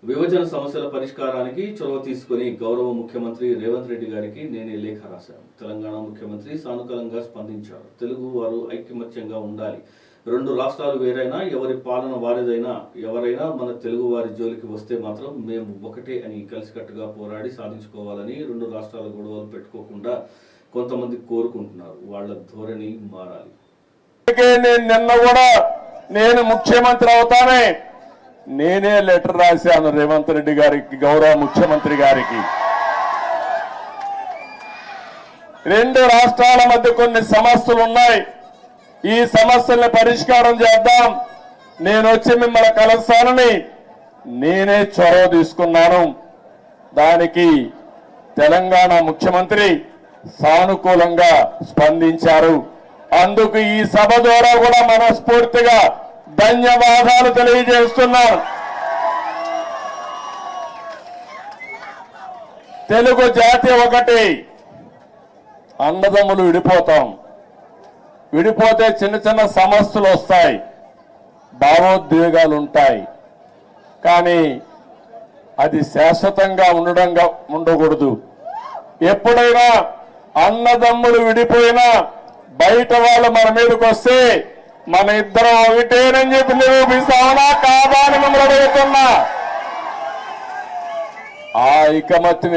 విభజన సమస్యల పరిష్కారానికి చొరవ తీసుకుని గౌరవ ముఖ్యమంత్రి రేవంత్ రెడ్డి గారికి నేనే లేఖ రాశాను. తెలంగాణ ముఖ్యమంత్రి సానుకూలంగా స్పందించారు. తెలుగు వారు ఐకమత్యంగా ఉండాలి. రెండు రాష్ట్రాలు వేరైనా ఎవరి పాలన వారిదైనా ఎవరైనా మన తెలుగు వారి జోలికి వస్తే మాత్రం మేము ఒకటే అని కలిసికట్టుగా పోరాడి సాధించుకోవాలని రెండు రాష్ట్రాల గొడవలు పెట్టుకోకుండా కొంతమంది కోరుకుంటున్నారు. వాళ్ళ ధోరణి మారాలి. నిన్న కూడా నేను ముఖ్యమంత్రి అవుతానే నేనే లెటర్ రాశాను రేవంత్ రెడ్డి గారికి, గౌరవ ముఖ్యమంత్రి గారికి. రెండు రాష్ట్రాల మధ్య కొన్ని సమస్యలు ఉన్నాయి, ఈ సమస్యల్ని పరిష్కారం చేద్దాం, నేను వచ్చి మిమ్మల్ని కలుస్తానని నేనే చొరవ తీసుకున్నాను. దానికి తెలంగాణ ముఖ్యమంత్రి సానుకూలంగా స్పందించారు. అందుకు ఈ సభ ద్వారా కూడా మనస్ఫూర్తిగా ధన్యవాదాలు తెలియజేస్తున్నాను. తెలుగు జాతి ఒకటి, అన్నదమ్ములు విడిపోతాం, విడిపోతే చిన్న చిన్న సమస్యలు వస్తాయి, భావోద్వేగాలు ఉంటాయి, కానీ అది శాశ్వతంగా ఉండకూడదు. ఎప్పుడైనా అన్నదమ్ములు విడిపోయినా బయట వాళ్ళు మన మీదకి వస్తే మన ఇద్దరం ఒకటేనని చెప్పి నిరూపిస్తామన్నా కాదా అని మిమ్మల్ని అడుగుతున్నా. ఆ ఐకమత్యం